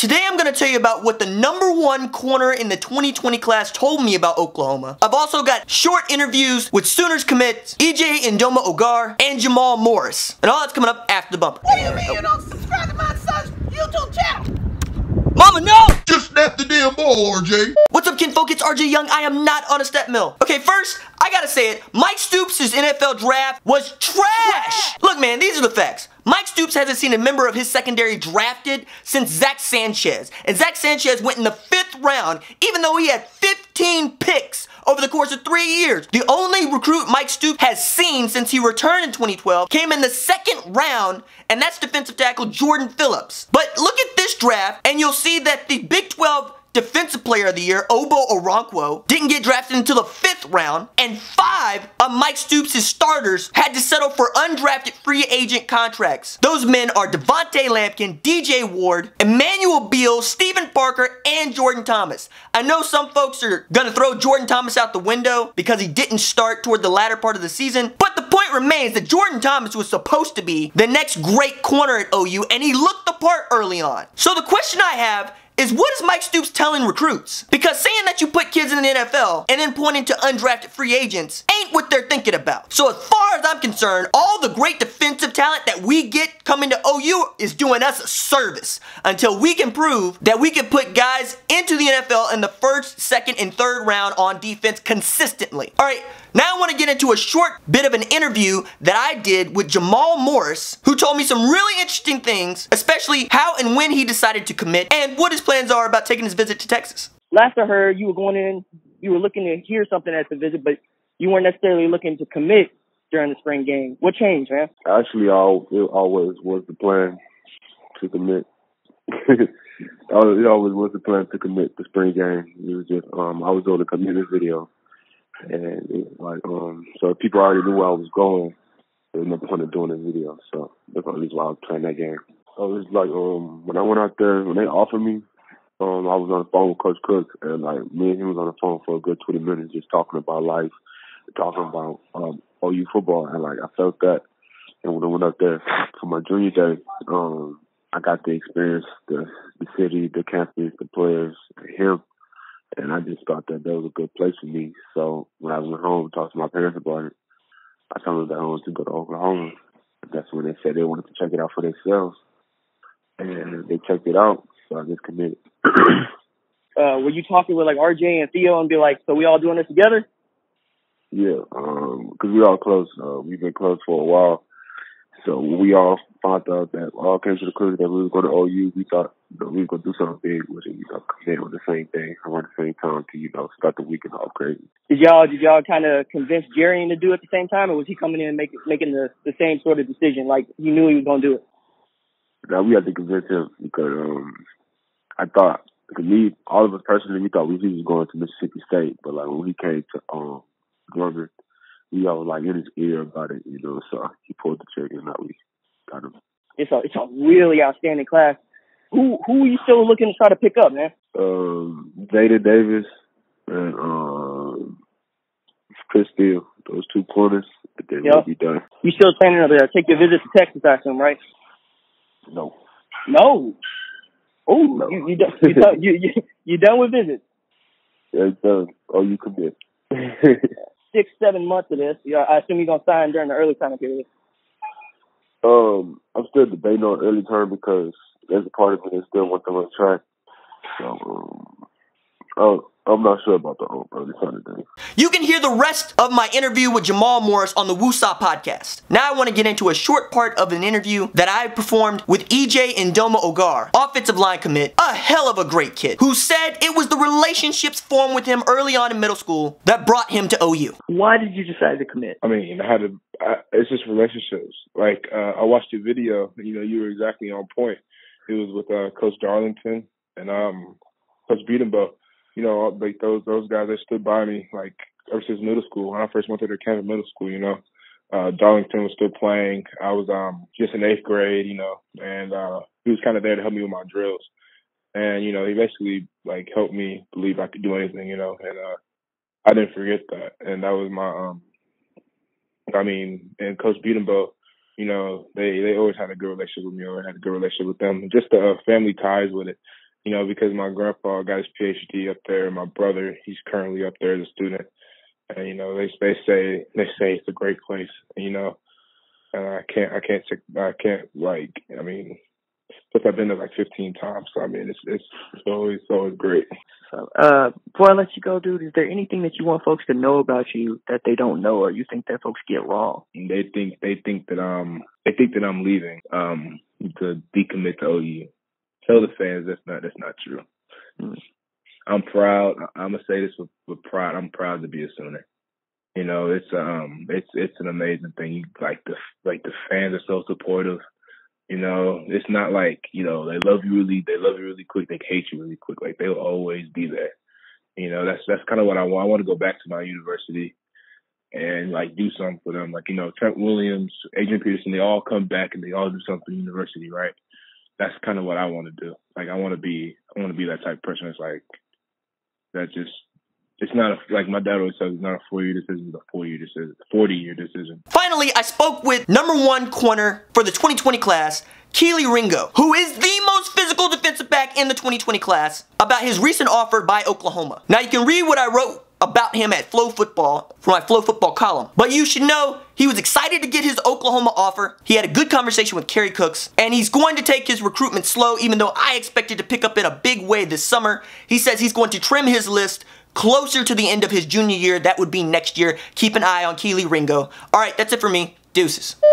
Today I'm going to tell you about what the #1 corner in the 2020 class told me about Oklahoma. I've also got short interviews with Sooners commits EJ Ndoma-Ogar and Jamal Morris. And all that's coming up after the bumper. What do you mean you don't subscribe to my son's YouTube channel? Mama, no! Just snap the damn ball, RJ. What's up, kinfolk? It's RJ Young. I am not on a step mill. Okay, first, I gotta say it. Mike Stoops' NFL draft was trash. Look, man, these are the facts. Mike Stoops hasn't seen a member of his secondary drafted since Zach Sanchez. And Zach Sanchez went in the 5th round, even though he had 15 picks over the course of 3 years. The only recruit Mike Stoops has seen since he returned in 2012 came in the 2nd round, and that's defensive tackle Jordan Phillips. But look at this draft, and you'll see that the Big 12 Defensive Player of the Year, Obo Oronquo, didn't get drafted until the 5th round, and 5 of Mike Stoops' starters had to settle for undrafted free agent contracts. Those men are Devontae Lampkin, DJ Ward, Emmanuel Beal, Stephen Parker, and Jordan Thomas. I know some folks are gonna throw Jordan Thomas out the window because he didn't start toward the latter part of the season, but the point remains that Jordan Thomas was supposed to be the next great corner at OU, and he looked the part early on. So the question I have is, what is Mike Stoops telling recruits? Because saying that you put kids in the NFL and then pointing to undrafted free agents ain't what they're thinking about. So as far as I'm concerned, all the great defensive talent that we get coming to OU is doing us a service until we can prove that we can put guys into the NFL in the 1st, 2nd, and 3rd round on defense consistently. All right, now I want to get into a short bit of an interview that I did with Jamal Morris, who told me some really interesting things, especially how and when he decided to commit and what his plans are about taking his visit to Texas. Last I heard, you were going in, you were looking to hear something at the visit, but you weren't necessarily looking to commit during the spring game. What changed, man? Actually, it always was the plan to commit. It always was the plan to commit the spring game. It was just, I was able to commit this video. And it was like, so if people already knew where I was going, there was no point in doing this video. So that's the only reason why I was playing that game. So it was like, when I went out there, when they offered me, I was on the phone with Coach Cook, and like me and him was on the phone for a good 20 minutes just talking about life, talking about OU football, and like I felt that. And when I went up there for my junior day, I got to experience the city, the campus, the players, him. And I just thought that was a good place for me. So when I went home and talked to my parents about it, I told them that I wanted to go to Oklahoma. That's when they said they wanted to check it out for themselves. And they checked it out, so I just committed. Were you talking with like RJ and Theo and be like, so we all doing this together? Yeah, because we all close. We've been close for a while. So when we all found out that all came to the conclusion that we were going to OU, we thought we were going to do something big with it, commit on the same thing around the same time to, start the weekend off crazy. Did y'all kind of convince Jerry to do it at the same time, or was he coming in and making the same sort of decision, like he knew he was going to do it? Now, we had to convince him because I thought, to me, all of us personally, we thought he was going to Mississippi State, but like when he came to Georgia, we all like in his ear about it, so he pulled the trigger and now we got him. It's a really outstanding class. Who are you still looking to try to pick up, man? Zayda Davis and Chris Steele, those 2 corners, but then we'll be done. You still planning to take your visit to Texas, I assume, right? No. No. Oh, no. You done with visits? Yeah, it's done. Oh, you commit. 6-7 months of this. I assume you're gonna sign during the early signing period. I'm still debating on early term because there's a part of me that still wants to run track. So I'm not sure about the early signing day. You can hear the rest of my interview with Jamal Morris on the WOOSAH podcast. Now I want to get into a short part of an interview that I performed with EJ Ndoma-Ogar, offensive line commit, a hell of a great kid, who said it was the relationships formed with him early on in middle school that brought him to OU. Why did you decide to commit? I mean, it's just relationships. Like, I watched your video, you were exactly on point. It was with Coach Darlington and Coach Bedenbaugh. Like those guys, they stood by me like ever since middle school. When I first went to their camp in middle school, Darlington was still playing. I was just in 8th grade, and he was kind of there to help me with my drills. And he basically like helped me believe I could do anything, and I didn't forget that. And that was my and Coach Bedenbaugh, they always had a good relationship with me. I had a good relationship with them. Just the family ties with it. You know, because my grandpa got his PhD up there, and my brother, he's currently up there as a student. And you know, they say it's a great place. You know, and I can't I mean, plus I've been there like 15 times. So I mean, it's always great. So, before I let you go, dude, is there anything that you want folks to know about you that they don't know, or you think that folks get wrong? They think that I'm leaving to decommit to OU. Tell the fans that's not true. Mm. I'm proud. I'm gonna say this with pride. I'm proud to be a Sooner. You know, it's an amazing thing. Like the fans are so supportive. You know, it's not like, you know, they love you really quick. They hate you really quick. Like, they'll always be there. You know, that's kind of what I want. I want to go back to my university and like do something for them. Like, you know, Trent Williams, Adrian Peterson, they all come back and they all do something for the university, right? That's kind of what I want to do. Like, I want to be that type of person that's like, that just, it's not like my dad always says, it's not a 4-year decision, it's a 4-year decision, 40-year decision. Finally, I spoke with #1 corner for the 2020 class, Kelee Ringo, who is the most physical defensive back in the 2020 class, about his recent offer by Oklahoma. Now, you can read what I wrote about him at Flow Football for my Flow Football column, but you should know he was excited to get his Oklahoma offer. He had a good conversation with Kerry Cooks, and he's going to take his recruitment slow, even though I expected to pick up in a big way this summer. He says he's going to trim his list closer to the end of his junior year. That would be next year. Keep an eye on Kelee Ringo. All right, that's it for me. Deuces.